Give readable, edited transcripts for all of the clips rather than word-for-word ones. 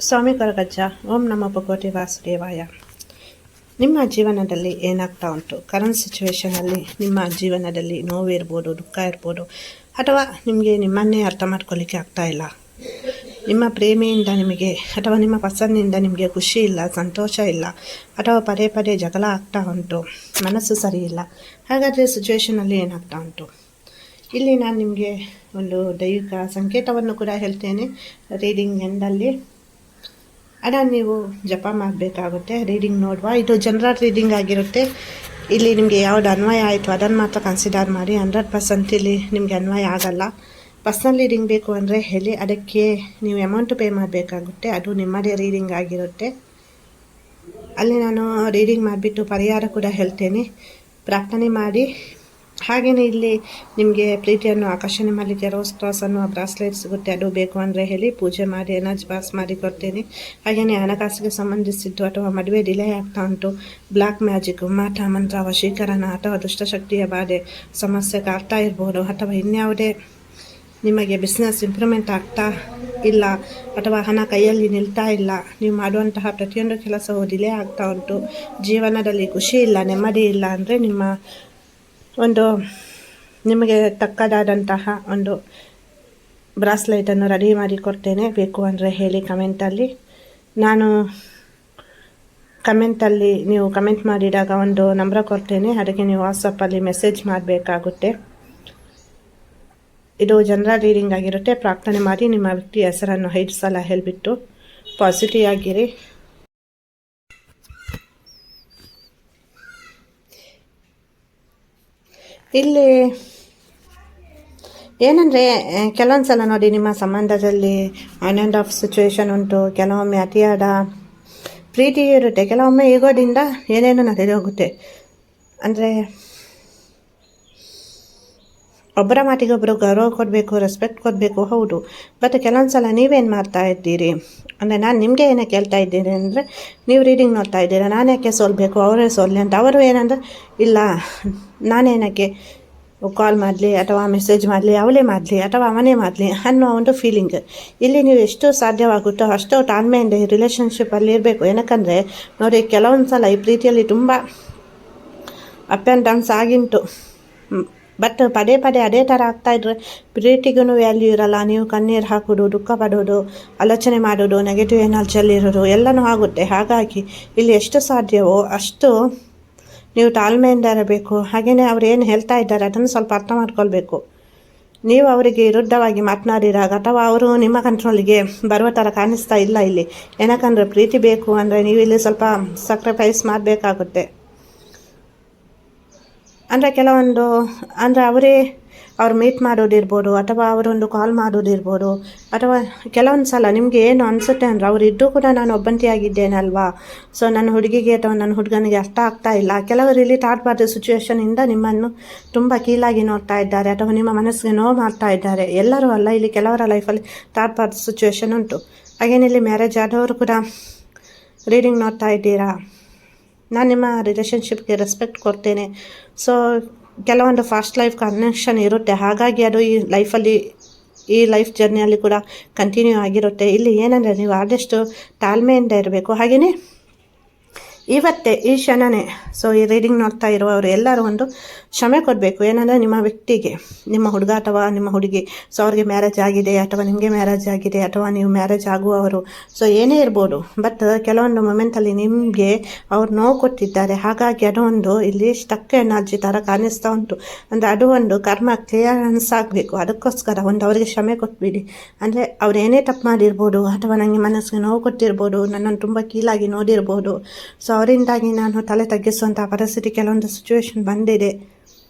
ಸ್ವಾಮಿ ಕೊರಗಜ್ಜ. ಓಂ ನಮ ಭಗವತಿ ವಾಸುದೇವಾಯ. ನಿಮ್ಮ ಜೀವನದಲ್ಲಿ ಏನಾಗ್ತಾ ಉಂಟು? ಕರೆಂಟ್ ಸಿಚುವೇಶನಲ್ಲಿ ನಿಮ್ಮ ಜೀವನದಲ್ಲಿ ನೋವಿರ್ಬೋದು, ದುಃಖ ಇರ್ಬೋದು, ಅಥವಾ ನಿಮಗೆ ನಿಮ್ಮನ್ನೇ ಅರ್ಥ ಮಾಡ್ಕೊಳ್ಳಿಕ್ಕೆ ಆಗ್ತಾ ಇಲ್ಲ. ನಿಮ್ಮ ಪ್ರೇಮಿಯಿಂದ ನಿಮಗೆ ಅಥವಾ ನಿಮ್ಮ ಪಸಂದಿನಿಂದ ನಿಮಗೆ ಖುಷಿ ಇಲ್ಲ, ಸಂತೋಷ ಇಲ್ಲ, ಅಥವಾ ಪದೇ ಪದೇ ಜಗಳ ಆಗ್ತಾ ಉಂಟು, ಮನಸ್ಸು ಸರಿ ಇಲ್ಲ. ಹಾಗಾದರೆ ಸಿಚುವೇಶನಲ್ಲಿ ಏನಾಗ್ತಾ ಉಂಟು? ಇಲ್ಲಿ ನಾನು ನಿಮಗೆ ಒಂದು ದೈವಿಕ ಸಂಕೇತವನ್ನು ಕೂಡ ಹೇಳ್ತೇನೆ. ರೀಡಿಂಗ್ ಎಂಡಲ್ಲಿ ಅದನ್ನು ನೀವು ಜಪ ಮಾಡಬೇಕಾಗುತ್ತೆ. ರೀಡಿಂಗ್ ನೋಡುವ, ಇದು ಜನರಲ್ ರೀಡಿಂಗ್ ಆಗಿರುತ್ತೆ. ಇಲ್ಲಿ ನಿಮಗೆ ಯಾವುದು ಅನ್ವಯ ಆಯಿತು ಅದನ್ನು ಮಾತ್ರ ಕನ್ಸಿಡರ್ ಮಾಡಿ. 100% ಇಲ್ಲಿ ನಿಮಗೆ ಅನ್ವಯ ಆಗಲ್ಲ. ಪರ್ಸ್ನಲ್ ರೀಡಿಂಗ್ ಬೇಕು ಅಂದರೆ ಹೇಳಿ, ಅದಕ್ಕೆ ನೀವು ಅಮೌಂಟು ಪೇ ಮಾಡಬೇಕಾಗುತ್ತೆ. ಅದು ನಿಮ್ಮದೇ ರೀಡಿಂಗ್ ಆಗಿರುತ್ತೆ. ಅಲ್ಲಿ ನಾನು ರೀಡಿಂಗ್ ಮಾಡಿಬಿಟ್ಟು ಪರಿಹಾರ ಕೂಡ ಹೇಳ್ತೇನೆ. ಪ್ರಾರ್ಥನೆ ಮಾಡಿ. ಹಾಗೆಯೇ ಇಲ್ಲಿ ನಿಮಗೆ ಪ್ರೀತಿಯನ್ನು ಆಕರ್ಷಣೆ ಮಾಡಲಿಕ್ಕೆ ರೋಸ್ ಕ್ರಾಸ್ ಅನ್ನೋ ಬ್ರಾಸ್ಲೆಟ್ ಸಿಗುತ್ತೆ. ಅದು ಬೇಕು ಅಂದರೆ ಹೇಳಿ ಪೂಜೆ ಮಾಡಿ ಎನರ್ಜಿ ಪಾಸ್ ಮಾಡಿ ಕೊಡ್ತೇನೆ. ಹಾಗೆಯೇ ಹಣಕಾಸಿಗೆ ಸಂಬಂಧಿಸಿದ್ದು ಅಥವಾ ಮದುವೆ ಡಿಲೇ ಆಗ್ತಾ ಉಂಟು, ಬ್ಲ್ಯಾಕ್ ಮ್ಯಾಜಿಕ್, ಮಾಟ ಮಂತ್ರ, ವಶೀಕರಣ ಅಥವಾ ದುಷ್ಟಶಕ್ತಿಯ ಬಾಧೆ ಸಮಸ್ಯೆ ಆಗ್ತಾ ಇರ್ಬೋದು, ಅಥವಾ ಇನ್ಯಾವುದೇ ನಿಮಗೆ ಬಿಸ್ನೆಸ್ ಇಂಪ್ರೂವ್ಮೆಂಟ್ ಆಗ್ತಾ ಇಲ್ಲ, ಅಥವಾ ಹಣ ಕೈಯಲ್ಲಿ ನಿಲ್ತಾ ಇಲ್ಲ, ನೀವು ಮಾಡುವಂತಹ ಪ್ರತಿಯೊಂದು ಕೆಲಸವು ಡಿಲೇ ಆಗ್ತಾ ಉಂಟು, ಜೀವನದಲ್ಲಿ ಖುಷಿ ಇಲ್ಲ, ನೆಮ್ಮದಿ ಇಲ್ಲ ಅಂದರೆ ನಿಮಗೆ ತಕ್ಕದಾದಂತಹ ಒಂದು ಬ್ರಾಸ್ಲೈಟನ್ನು ರೆಡಿ ಮಾಡಿ ಕೊಡ್ತೇನೆ. ಬೇಕು ಅಂದರೆ ಹೇಳಿ ಕಮೆಂಟಲ್ಲಿ. ನಾನು ಕಮೆಂಟಲ್ಲಿ ನೀವು ಕಮೆಂಟ್ ಮಾಡಿದಾಗ ಒಂದು ನಂಬರ್ ಕೊಡ್ತೇನೆ, ಅದಕ್ಕೆ ನೀವು ವಾಟ್ಸಪ್ಪಲ್ಲಿ ಮೆಸೇಜ್ ಮಾಡಬೇಕಾಗುತ್ತೆ. ಇದು ಜನರಲ್ ರೀಡಿಂಗ್ ಆಗಿರುತ್ತೆ. ಪ್ರಾರ್ಥನೆ ಮಾಡಿ ನಿಮ್ಮ ವ್ಯಕ್ತಿ ಹೆಸರನ್ನು 5 ಸಲ ಹೇಳಿಬಿಟ್ಟು ಪಾಸಿಟಿವ್ ಆಗಿರಿ. ಇಲ್ಲಿ ಏನಂದರೆ ಕೆಲವೊಂದು ಸಲ ನೋಡಿ, ನಿಮ್ಮ ಸಂಬಂಧದಲ್ಲಿ ಆನ್ ಆ್ಯಂಡ್ ಆಫ್ ಸಿಚುವೇಶನ್ ಉಂಟು. ಕೆಲವೊಮ್ಮೆ ಅತಿಯಾದ ಪ್ರೀತಿ ಇರುತ್ತೆ, ಕೆಲವೊಮ್ಮೆ ಈಗೋದಿಂದ ಏನೇನೋ ನಡೆದು ಹೋಗುತ್ತೆ. ಅಂದರೆ ಒಬ್ಬರ ಮಾತಿಗೆ ಒಬ್ಬರು ಗೌರವ ಕೊಡಬೇಕು, ರೆಸ್ಪೆಕ್ಟ್ ಕೊಡಬೇಕು, ಹೌದು. ಬಟ್ ಕೆಲವೊಂದು ಸಲ ನೀವೇನು ಮಾಡ್ತಾ ಇದ್ದೀರಿ ಅಂದರೆ, ನಾನು ನಿಮಗೆ ಏನಕ್ಕೆ ಕೇಳ್ತಾ ಇದ್ದೀನಿ ಅಂದರೆ, ನೀವು ರೀಡಿಂಗ್ ನೋಡ್ತಾ ಇದ್ದೀರಾ, ನಾನು ಯಾಕೆ ಸೋಲ್ಬೇಕು, ಅವರೇ ಸೋಲ್ಲಿ ಅಂತ. ಅವರು ಏನಂದರೆ, ಇಲ್ಲ ನಾನೇನಕ್ಕೆ ಕಾಲ್ ಮಾಡಲಿ ಅಥವಾ ಮೆಸೇಜ್ ಮಾಡಲಿ, ಅವಳೇ ಮಾಡಲಿ ಅಥವಾ ಅವನೇ ಮಾಡಲಿ ಅನ್ನೋ ಒಂದು ಫೀಲಿಂಗ್. ಇಲ್ಲಿ ನೀವು ಎಷ್ಟು ಸಾಧ್ಯವಾಗುತ್ತೋ ಅಷ್ಟು ತಾಳ್ಮೆಯಿಂದ ಈ ರಿಲೇಷನ್ಶಿಪ್ಪಲ್ಲಿ ಇರಬೇಕು. ಏನಕ್ಕಂದರೆ ನೋಡಿ, ಕೆಲವೊಂದು ಸಲ ಈ ಪ್ರೀತಿಯಲ್ಲಿ ತುಂಬ ಅಪ್ ಆ್ಯಂಡ್ ಡೌನ್ಸ್ ಆಗಿಂಟು. ಬಟ್ ಪದೇ ಪದೇ ಅದೇ ಥರ ಆಗ್ತಾಯಿದ್ರೆ ಪ್ರೀತಿಗೂ ವ್ಯಾಲ್ಯೂ ಇರಲ್ಲ. ನೀವು ಕಣ್ಣೀರು ಹಾಕೋದು, ದುಃಖ ಪಡೋದು, ಆಲೋಚನೆ ಮಾಡೋದು, ನೆಗೆಟಿವ್ ಎನರ್ಜಿಯಲ್ಲಿರೋದು ಎಲ್ಲನೂ ಆಗುತ್ತೆ. ಹಾಗಾಗಿ ಇಲ್ಲಿ ಎಷ್ಟು ಸಾಧ್ಯವೋ ಅಷ್ಟು ನೀವು ತಾಳ್ಮೆಯಿಂದ ಇರಬೇಕು. ಹಾಗೆಯೇ ಅವ್ರು ಏನು ಹೇಳ್ತಾ ಇದ್ದಾರೆ ಅದನ್ನು ಸ್ವಲ್ಪ ಅರ್ಥ ಮಾಡ್ಕೊಳ್ಬೇಕು. ನೀವು ಅವರಿಗೆ ವಿರುದ್ಧವಾಗಿ ಮಾತನಾಡಿದಾಗ ಅಥವಾ ಅವರು ನಿಮ್ಮ ಕಂಟ್ರೋಲಿಗೆ ಬರುವ ಥರ ಕಾಣಿಸ್ತಾ ಇಲ್ಲ ಇಲ್ಲಿ. ಏನಕ್ಕಂದರೆ ಪ್ರೀತಿ ಬೇಕು ಅಂದರೆ ನೀವು ಇಲ್ಲಿ ಸ್ವಲ್ಪ ಸ್ಯಾಕ್ರಿಫೈಸ್ ಮಾಡಬೇಕಾಗುತ್ತೆ. ಅಂದರೆ ಕೆಲವೊಂದು ಅಂದರೆ ಅವ್ರು ಮೀಟ್ ಮಾಡೋದಿರ್ಬೋದು, ಅಥವಾ ಅವರೊಂದು ಕಾಲ್ ಮಾಡೋದಿರ್ಬೋದು, ಅಥವಾ ಕೆಲವೊಂದು ಸಲ ನಿಮಗೆ ಏನು ಅನಿಸುತ್ತೆ ಅಂದರೆ, ಅವರಿದ್ದು ಕೂಡ ನಾನು ಒಬ್ಬಂಟಿಯಾಗಿದ್ದೇನಲ್ವಾ, ಸೊ ನನ್ನ ಹುಡುಗಿಗೆ ಅಥವಾ ನನ್ನ ಹುಡುಗನಿಗೆ ಅರ್ಥ ಆಗ್ತಾ ಇಲ್ಲ. ಕೆಲವರು ಇಲ್ಲಿ ಥರ್ಡ್ ಪಾರ್ಟಿ ಸಿಚುವೇಶನಿಂದ ನಿಮ್ಮನ್ನು ತುಂಬ ಕೀಳಾಗಿ ನೋಡ್ತಾ ಇದ್ದಾರೆ, ಅಥವಾ ನಿಮ್ಮ ಮನಸ್ಸಿಗೆ ನೋವು ಮಾಡ್ತಾ ಇದ್ದಾರೆ. ಎಲ್ಲರೂ ಅಲ್ಲ, ಇಲ್ಲಿ ಕೆಲವರ ಲೈಫಲ್ಲಿ ಥರ್ಡ್ ಪಾರ್ಟಿ ಸಿಚುವೇಶನ್ ಉಂಟು. ಹಾಗೇನಿಲ್ಲಿ ಮ್ಯಾರೇಜ್ ಆದವರು ಕೂಡ ರೀಡಿಂಗ್ ನೋಡ್ತಾ ಇದ್ದೀರಾ. ನಾನು ನಿಮ್ಮ ರಿಲೇಷನ್ಶಿಪ್ಗೆ ರೆಸ್ಪೆಕ್ಟ್ ಕೊಡ್ತೇನೆ. ಸೊ ಕೆಲವೊಂದು ಫಾಸ್ಟ್ ಲೈಫ್ ಕನೆಕ್ಷನ್ ಇರುತ್ತೆ. ಹಾಗಾಗಿ ಅದು ಈ ಲೈಫ್ ಜರ್ನಿಯಲ್ಲಿ ಕೂಡ ಕಂಟಿನ್ಯೂ ಆಗಿರುತ್ತೆ. ಇಲ್ಲಿ ಏನಂದರೆ ನೀವು ಆದಷ್ಟು ತಾಳ್ಮೆಯಿಂದ ಇರಬೇಕು. ಹಾಗೆಯೇ ಇವತ್ತೇ ಈ ಕ್ಷಣನೇ ಸೊ ಈ ರೀಡಿಂಗ್ ನೋಡ್ತಾ ಇರುವವರು ಎಲ್ಲರೂ ಒಂದು ಕ್ಷಮೆ ಕೊಡಬೇಕು. ಏನಂದರೆ ನಿಮ್ಮ ವ್ಯಕ್ತಿಗೆ, ನಿಮ್ಮ ಹುಡುಗ ಅಥವಾ ನಿಮ್ಮ ಹುಡುಗಿ, ಸೊ ಅವ್ರಿಗೆ ಮ್ಯಾರೇಜ್ ಆಗಿದೆ ಅಥವಾ ನಿಮಗೆ ಮ್ಯಾರೇಜ್ ಆಗಿದೆ ಅಥವಾ ನೀವು ಮ್ಯಾರೇಜ್ ಆಗುವವರು, ಸೊ ಏನೇ ಇರ್ಬೋದು. ಬಟ್ ಕೆಲವೊಂದು ಮೊಮೆಂಟಲ್ಲಿ ನಿಮಗೆ ಅವ್ರು ನೋವು ಕೊಟ್ಟಿದ್ದಾರೆ. ಹಾಗಾಗಿ ಅದು ಒಂದು ಇಲ್ಲಿ ಸ್ಟಕ್ ಎನರ್ಜಿ ಥರ ಕಾಣಿಸ್ತಾ ಉಂಟು. ಅಂದರೆ ಅದು ಒಂದು ಕರ್ಮ ಕ್ಲಿಯರೆನ್ಸ್ ಆಗಬೇಕು. ಅದಕ್ಕೋಸ್ಕರ ಅವರಿಗೆ ಕ್ಷಮೆ ಕೊಟ್ಬಿಡಿ. ಅಂದರೆ ಅವ್ರು ಏನೇ ತಪ್ಪು ಮಾಡಿರ್ಬೋದು, ಅಥವಾ ನನಗೆ ಮನಸ್ಸಿಗೆ ನೋವು ಕೊಟ್ಟಿರ್ಬೋದು, ನನ್ನನ್ನು ತುಂಬ ಕೀಳಾಗಿ ನೋಡಿರ್ಬೋದು. ಸೊ ಅವರಿಂದಾಗಿ ನಾನು ತಲೆ ತಗ್ಗಿಸುವಂಥ ಪರಿಸ್ಥಿತಿ ಕೆಲವೊಂದು ಸಿಚುವೇಶನ್ ಬಂದಿದೆ.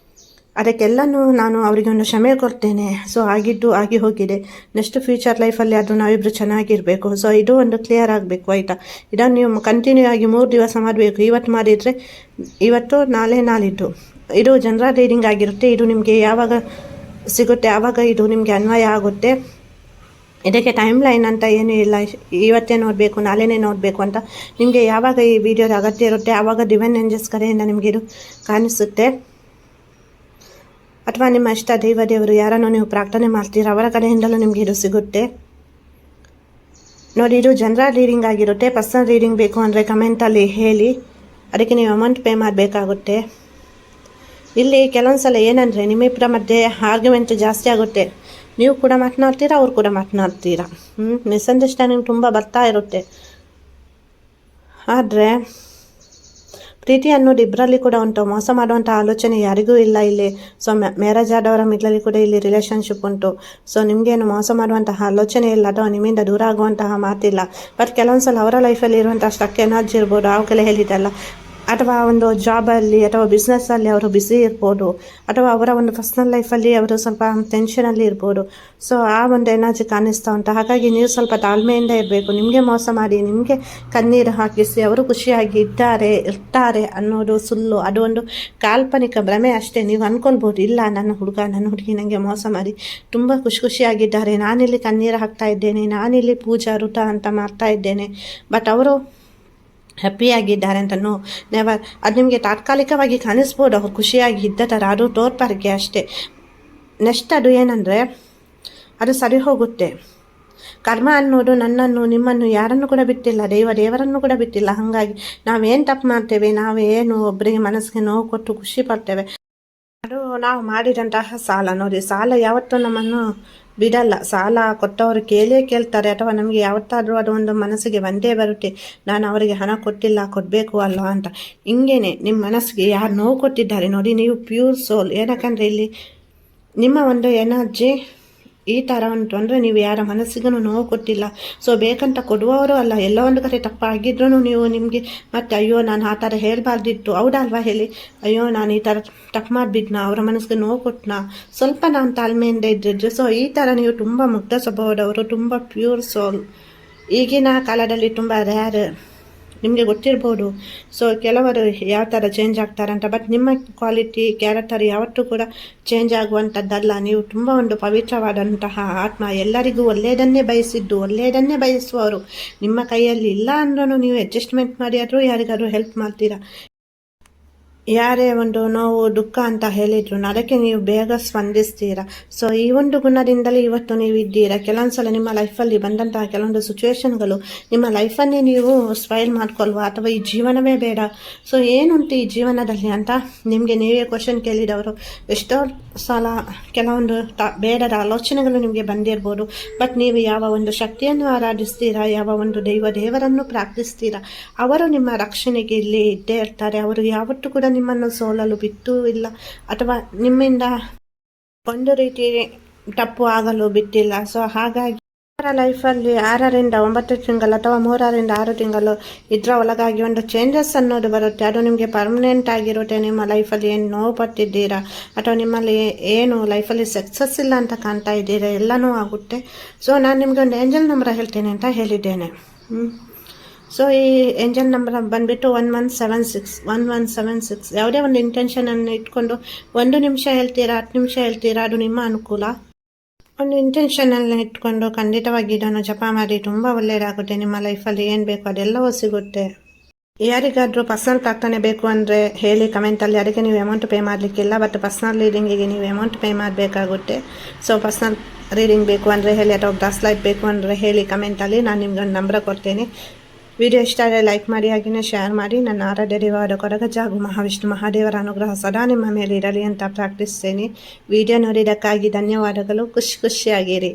ಅದಕ್ಕೆಲ್ಲನೂ ನಾನು ಅವರಿಗೆ ಒಂದು ಕ್ಷಮೆ ಕೊಡ್ತೇನೆ. ಸೊ ಆಗಿದ್ದು ಆಗಿ ಹೋಗಿದೆ. ನೆಕ್ಸ್ಟ್ ಫ್ಯೂಚರ್ ಲೈಫಲ್ಲಿ ಅದು ನಾವಿಬ್ಬರು ಚೆನ್ನಾಗಿರಬೇಕು. ಸೊ ಇದು ಒಂದು ಕ್ಲಿಯರ್ ಆಗಬೇಕು, ಆಯಿತಾ. ಇದನ್ನು ನೀವು ಕಂಟಿನ್ಯೂ ಆಗಿ 3 ದಿವಸ ಮಾಡಬೇಕು. ಇವತ್ತು ಮಾಡಿದರೆ ಇವತ್ತು, ನಾಳೆ ನಾಳಿದ್ದು. ಇದು ಜನರಲ್ ರೀಡಿಂಗ್ ಆಗಿರುತ್ತೆ. ಇದು ನಿಮಗೆ ಯಾವಾಗ ಸಿಗುತ್ತೆ ಆವಾಗ ಇದು ನಿಮಗೆ ಅನ್ವಯ ಆಗುತ್ತೆ. ಇದಕ್ಕೆ ಟೈಮ್ ಲೈನ್ ಅಂತ ಏನೂ ಇಲ್ಲ. ಇವತ್ತೇ ನೋಡಬೇಕು, ನಾಳೆನೇ ನೋಡಬೇಕು ಅಂತ ನಿಮಗೆ ಯಾವಾಗ ಈ ವಿಡಿಯೋದ ಅಗತ್ಯ ಇರುತ್ತೆ ಆವಾಗ ಡಿವೈನ್ ಏಂಜಲ್ಸ್ ಕಡೆಯಿಂದ ನಿಮಗೆ ಇದು ಕಾಣಿಸುತ್ತೆ. ಅಥವಾ ನಿಮ್ಮ ಇಷ್ಟ ದೇವರು ಯಾರನ್ನು ನೀವು ಪ್ರಾರ್ಥನೆ ಮಾಡ್ತೀರ ಅವರ ಕಡೆಯಿಂದಲೂ ನಿಮಗೆ ಇದು ಸಿಗುತ್ತೆ. ನೋಡಿ, ಇದು ಜನರಲ್ ರೀಡಿಂಗ್ ಆಗಿರುತ್ತೆ. ಪರ್ಸನಲ್ ರೀಡಿಂಗ್ ಬೇಕು ಅಂದರೆ ಕಮೆಂಟಲ್ಲಿ ಹೇಳಿ, ಅದಕ್ಕೆ ನೀವು ಅಮೌಂಟ್ ಪೇ ಮಾಡಬೇಕಾಗುತ್ತೆ. ಇಲ್ಲಿ ಕೆಲವೊಂದು ಸಲ ಏನಂದರೆ ನಿಮ್ಮಿಬ್ಬರ ಮಧ್ಯೆ ಆರ್ಗ್ಯುಮೆಂಟ್ ಜಾಸ್ತಿ ಆಗುತ್ತೆ. ನೀವು ಕೂಡ ಮಾತನಾಡ್ತೀರಾ, ಅವ್ರು ಕೂಡ ಮಾತನಾಡ್ತೀರಾ. ಮಿಸ್ಅಂಡರ್ಸ್ಟ್ಯಾಂಡಿಂಗ್ ತುಂಬ ಬರ್ತಾ ಇರುತ್ತೆ. ಆದರೆ ಪ್ರೀತಿ ಅನ್ನೋದು ಇಬ್ಬರಲ್ಲಿ ಕೂಡ ಉಂಟು. ಮೋಸ ಮಾಡುವಂಥ ಆಲೋಚನೆ ಯಾರಿಗೂ ಇಲ್ಲ ಇಲ್ಲಿ. ಸೊ ಮ್ಯಾರೇಜ್ ಆದವರ ಮಿಡ್ಲಲ್ಲಿ ಕೂಡ ಇಲ್ಲಿ ರಿಲೇಷನ್ಶಿಪ್ ಉಂಟು. ಸೊ ನಿಮಗೇನು ಮೋಸ ಮಾಡುವಂತಹ ಆಲೋಚನೆ ಇಲ್ಲ ಅಥವಾ ನಿಮ್ಮಿಂದ ದೂರ ಆಗುವಂತಹ ಮಾತಿಲ್ಲ. ಬಟ್ ಕೆಲವೊಂದು ಸಲ ಅವರ ಲೈಫಲ್ಲಿ ಇರುವಂಥ ಸ್ಟಕ್ ಎನರ್ಜಿ ಇರ್ಬೋದು, ಆವಾಗಲೇ ಹೇಳಿದ್ದಲ್ಲ, ಅಥವಾ ಒಂದು ಜಾಬಲ್ಲಿ ಅಥವಾ ಬಿಸ್ನೆಸ್ಸಲ್ಲಿ ಅವರು ಬ್ಯುಸಿ ಇರ್ಬೋದು, ಅಥವಾ ಅವರ ಒಂದು ಪರ್ಸ್ನಲ್ ಲೈಫಲ್ಲಿ ಅವರು ಸ್ವಲ್ಪ ಟೆನ್ಷನಲ್ಲಿ ಇರ್ಬೋದು. ಸೊ ಆ ಒಂದು ಎನರ್ಜಿ ಕಾಣಿಸ್ತಾ ಉಂಟು. ಹಾಗಾಗಿ ನೀವು ಸ್ವಲ್ಪ ತಾಳ್ಮೆಯಿಂದ ಇರಬೇಕು. ನಿಮಗೆ ಮೋಸ ಮಾಡಿ, ನಿಮಗೆ ಕಣ್ಣೀರು ಹಾಕಿಸಿ ಅವರು ಖುಷಿಯಾಗಿ ಇರ್ತಾರೆ ಅನ್ನೋದು ಸುಳ್ಳು. ಅದು ಒಂದು ಕಾಲ್ಪನಿಕ ಭ್ರಮೆ ಅಷ್ಟೇ. ನೀವು ಅಂದ್ಕೊಳ್ಬೋದು, ಇಲ್ಲ ನನ್ನ ಹುಡುಗ ನನ್ನ ಹುಡುಗಿ ನನಗೆ ಮೋಸ ಮಾಡಿ ತುಂಬ ಖುಷಿಯಾಗಿದ್ದಾರೆ, ನಾನಿಲ್ಲಿ ಕಣ್ಣೀರು ಹಾಕ್ತಾ ಇದ್ದೇನೆ, ನಾನಿಲ್ಲಿ ಪೂಜಾ ಋತ ಅಂತ ಮಾಡ್ತಾ ಇದ್ದೇನೆ, ಬಟ್ ಅವರು ಹ್ಯಾಪಿಯಾಗಿದ್ದಾರೆ ಅಂತ ನೆವರ್. ಅದು ನಿಮಗೆ ತಾತ್ಕಾಲಿಕವಾಗಿ ಕಾಣಿಸ್ಬೋದು ಅವ್ರು ಖುಷಿಯಾಗಿ ಇದ್ದ ಥರ, ಅದು ತೋರ್ಪರಿಗೆ ಅಷ್ಟೇ. ನೆಕ್ಸ್ಟ್ ಅದು ಏನಂದರೆ ಅದು ಸರಿ ಹೋಗುತ್ತೆ. ಕರ್ಮ ಅನ್ನೋದು ನನ್ನನ್ನು ನಿಮ್ಮನ್ನು ಯಾರನ್ನು ಕೂಡ ಬಿಟ್ಟಿಲ್ಲ, ದೇವರನ್ನು ಕೂಡ ಬಿಟ್ಟಿಲ್ಲ. ಹಾಗಾಗಿ ನಾವೇನು ತಪ್ಪು ಮಾಡ್ತೇವೆ, ನಾವೇನು ಒಬ್ಬರಿಗೆ ಮನಸ್ಸಿಗೆ ನೋವು ಕೊಟ್ಟು ಖುಷಿ ಪಡ್ತೇವೆ, ಅದು ನಾವು ಮಾಡಿದಂತಹ ಸಾಲ. ನೋಡಿ, ಸಾಲ ಯಾವತ್ತೂ ನಮ್ಮನ್ನು ಬಿಡಲ್ಲ. ಸಾಲ ಕೊಟ್ಟವರು ಕೇಳ್ತಾರೆ, ಅಥವಾ ನಮಗೆ ಯಾವತ್ತಾದರೂ ಅದು ಒಂದು ಮನಸ್ಸಿಗೆ ಒಂದೇ ಬರುತ್ತೆ, ನಾನು ಅವರಿಗೆ ಹಣ ಕೊಡಬೇಕು ಅಲ್ವಾ ಅಂತ. ಹಿಂಗೇನೆ ನಿಮ್ಮ ಮನಸ್ಸಿಗೆ ಯಾರು ನೋವು ಕೊಟ್ಟಿದ್ದಾರೆ ನೋಡಿ, ನೀವು ಪ್ಯೂರ್ ಸೋಲ್. ಏನಕ್ಕಂದರೆ ಇಲ್ಲಿ ನಿಮ್ಮ ಒಂದು ಎನರ್ಜಿ ಈ ಥರ ಉಂಟು ಅಂದರೆ ನೀವು ಯಾರ ಮನಸ್ಸಿಗೂ ನೋವು ಕೊಟ್ಟಿಲ್ಲ. ಸೊ ಬೇಕಂತ ಕೊಡುವವರು ಅಲ್ಲ. ಎಲ್ಲ ಒಂದು ಕಡೆ ತಪ್ಪಾಗಿದ್ರೂ ನೀವು ನಿಮಗೆ ಮತ್ತೆ ಅಯ್ಯೋ ನಾನು ಆ ಥರ ಹೇಳಬಾರ್ದಿತ್ತು, ಹೌದಲ್ವಾ ಹೇಳಿ, ಅಯ್ಯೋ ನಾನು ಈ ಥರ ತಪ್ಪು ಮಾಡಿಬಿಟ್ನಾ, ಅವರ ಮನಸ್ಸಿಗೆ ನೋವು ಕೊಟ್ಟನಾ, ಸ್ವಲ್ಪ ನಾನು ತಾಳ್ಮೆಯಿಂದ ಇದ್ದಿದ್ದು. ಸೊ ಈ ಥರ ನೀವು ತುಂಬ ಮುಗ್ಧ ಸ್ವಭಾವದವರು, ತುಂಬ ಪ್ಯೂರ್ ಸೋಲ್. ಈಗಿನ ಕಾಲದಲ್ಲಿ ತುಂಬ ರ್ಯಾರ್, ನಿಮಗೆ ಗೊತ್ತಿರ್ಬೋದು. ಸೊ ಕೆಲವರು ಯಾವ ಥರ ಚೇಂಜ್ ಆಗ್ತಾರಂತ, ಬಟ್ ನಿಮ್ಮ ಕ್ವಾಲಿಟಿ ಕ್ಯಾರೆಕ್ಟರ್ ಯಾವತ್ತೂ ಕೂಡ ಚೇಂಜ್ ಆಗುವಂಥದ್ದಲ್ಲ. ನೀವು ತುಂಬ ಒಂದು ಪವಿತ್ರವಾದಂತಹ ಆತ್ಮ, ಎಲ್ಲರಿಗೂ ಒಳ್ಳೆಯದನ್ನೇ ಬಯಸುವವರು. ನಿಮ್ಮ ಕೈಯಲ್ಲಿ ಇಲ್ಲ ಅಂದ್ರೂ ನೀವು ಅಡ್ಜಸ್ಟ್ಮೆಂಟ್ ಮಾಡಿ ಆದರೂ ಯಾರಿಗಾದ್ರೂ ಹೆಲ್ಪ್ ಮಾಡ್ತೀರಾ. ಯಾರೇ ಒಂದು ನೋವು ದುಃಖ ಅಂತ ಹೇಳಿದ್ರು ಅದಕ್ಕೆ ನೀವು ಬೇಗ ಸ್ಪಂದಿಸ್ತೀರಾ. ಸೊ ಈ ಒಂದು ಗುಣದಿಂದಲೇ ಇವತ್ತು ನೀವು ಇದ್ದೀರಾ. ಕೆಲವೊಂದ್ಸಲ ನಿಮ್ಮ ಲೈಫಲ್ಲಿ ಬಂದಂತಹ ಕೆಲವೊಂದು ಸಿಚುವೇಶನ್ಗಳು ನಿಮ್ಮ ಲೈಫನ್ನೇ ನೀವು ಸ್ಪೈಲ್ ಮಾಡ್ಕೊಳ್ವಾ, ಅಥವಾ ಈ ಜೀವನವೇ ಬೇಡ, ಸೊ ಏನುಂಟು ಈ ಜೀವನದಲ್ಲಿ ಅಂತ ನಿಮಗೆ ನೀವೇ ಕ್ವಶನ್ ಕೇಳಿದವರು ಎಷ್ಟೋ ಸಲ ಕೆಲವೊಂದು ಬೇಡದ ಆಲೋಚನೆಗಳು ನಿಮಗೆ ಬಂದಿರ್ಬೋದು. ಬಟ್ ನೀವು ಯಾವ ಒಂದು ಶಕ್ತಿಯನ್ನು ಆರಾಧಿಸ್ತೀರಾ, ಯಾವ ಒಂದು ದೇವರನ್ನು ಪ್ರಾರ್ಥಿಸ್ತೀರಾ, ಅವರು ನಿಮ್ಮ ರಕ್ಷಣೆಗೆ ಇಲ್ಲಿ ಇದ್ದೇ ಇರ್ತಾರೆ. ಅವರು ಯಾವತ್ತೂ ಕೂಡ ನಿಮ್ಮನ್ನು ಸೋಲಲು ಬಿಟ್ಟು ಇಲ್ಲ, ಅಥವಾ ನಿಮ್ಮಿಂದ ಒಂದು ರೀತಿ ತಪ್ಪು ಆಗಲು ಬಿಟ್ಟಿಲ್ಲ. ಸೊ ಹಾಗಾಗಿ ಅವರ ಲೈಫಲ್ಲಿ 6 ರಿಂದ 9 ತಿಂಗಳು ಅಥವಾ 3 ರಿಂದ 6 ತಿಂಗಳು ಇದರ ಒಳಗಾಗಿ ಒಂದು ಚೇಂಜಸ್ ಅನ್ನೋದು ಬರುತ್ತೆ. ಅದು ನಿಮಗೆ ಪರ್ಮನೆಂಟ್ ಆಗಿರುತ್ತೆ. ನಿಮ್ಮ ಲೈಫಲ್ಲಿ ಏನು ನೋವು ಪಟ್ಟಿದ್ದೀರಾ, ಅಥವಾ ನಿಮ್ಮಲ್ಲಿ ಏನು ಲೈಫಲ್ಲಿ ಸಕ್ಸಸ್ ಇಲ್ಲ ಅಂತ ಕಾಣ್ತಾ ಇದ್ದೀರಾ, ಎಲ್ಲನೂ ಆಗುತ್ತೆ. ಸೊ ನಾನು ನಿಮಗೆ ಒಂದು ಏಂಜಲ್ ನಂಬರ್ ಹೇಳ್ತೇನೆ ಅಂತ ಹೇಳಿದ್ದೇನೆ. ಸೊ ಈ ಏಂಜಲ್ ನಂಬರ್ ಬಂದುಬಿಟ್ಟು 1176. ಯಾವುದೇ ಒಂದು ಇಂಟೆನ್ಷನನ್ನು ಇಟ್ಕೊಂಡು 1 ನಿಮಿಷ ಹೇಳ್ತೀರಾ, 10 ನಿಮಿಷ ಹೇಳ್ತೀರಾ, ಅದು ನಿಮ್ಮ ಅನುಕೂಲ. ಒಂದು ಇಂಟೆನ್ಷನನ್ನು ಇಟ್ಕೊಂಡು ಖಂಡಿತವಾಗಿ ಇದನ್ನು ಜಪ ಮಾಡಿ, ತುಂಬ ಒಳ್ಳೆಯದಾಗುತ್ತೆ. ನಿಮ್ಮ ಲೈಫಲ್ಲಿ ಏನು ಬೇಕು ಅದೆಲ್ಲವೂ ಸಿಗುತ್ತೆ. ಯಾರಿಗಾದರೂ ಪರ್ಸನಲ್ ಪ್ರಾರ್ಥನೆ ಬೇಕು ಅಂದರೆ ಹೇಳಿ ಕಮೆಂಟಲ್ಲಿ. ಅದಕ್ಕೆ ನೀವು ಅಮೌಂಟ್ ಪೇ ಮಾಡಲಿಕ್ಕಿಲ್ಲ, ಬಟ್ ಪರ್ಸನಲ್ ರೀಡಿಂಗಿಗೆ ನೀವು ಅಮೌಂಟ್ ಪೇ ಮಾಡಬೇಕಾಗುತ್ತೆ. ಸೊ ಪರ್ಸನಲ್ ರೀಡಿಂಗ್ ಬೇಕು ಅಂದರೆ ಹೇಳಿ, ಅಥವಾ ಬ್ರಾಸ್ ಲೈಟ್ ಬೇಕು ಅಂದರೆ ಹೇಳಿ ಕಮೆಂಟಲ್ಲಿ. ನಾನು ನಿಮ್ಗೆ ಒಂದು ನಂಬರ್ ಕೊಡ್ತೇನೆ. ವಿಡಿಯೋ ಇಷ್ಟ ಆದರೆ ಲೈಕ್ ಮಾಡಿ, ಹಾಗೆಯೇ ಶೇರ್ ಮಾಡಿ. ನನ್ನ ಆರಾಧ್ಯ ದೇವರ ಕೊರಗಜ್ಜ ಹಾಗೂ ಮಹಾವಿಷ್ಣು ಮಹಾದೇವರ ಅನುಗ್ರಹ ಸದಾ ನಿಮ್ಮ ಮೇಲೆ ಇರಲಿ ಅಂತ ಪ್ರಾರ್ಥಿಸ್ತೇನೆ. ವಿಡಿಯೋ ನೋಡಿದ್ದಕ್ಕಾಗಿ ಧನ್ಯವಾದಗಳು. ಖುಷಿಯಾಗಿರಿ.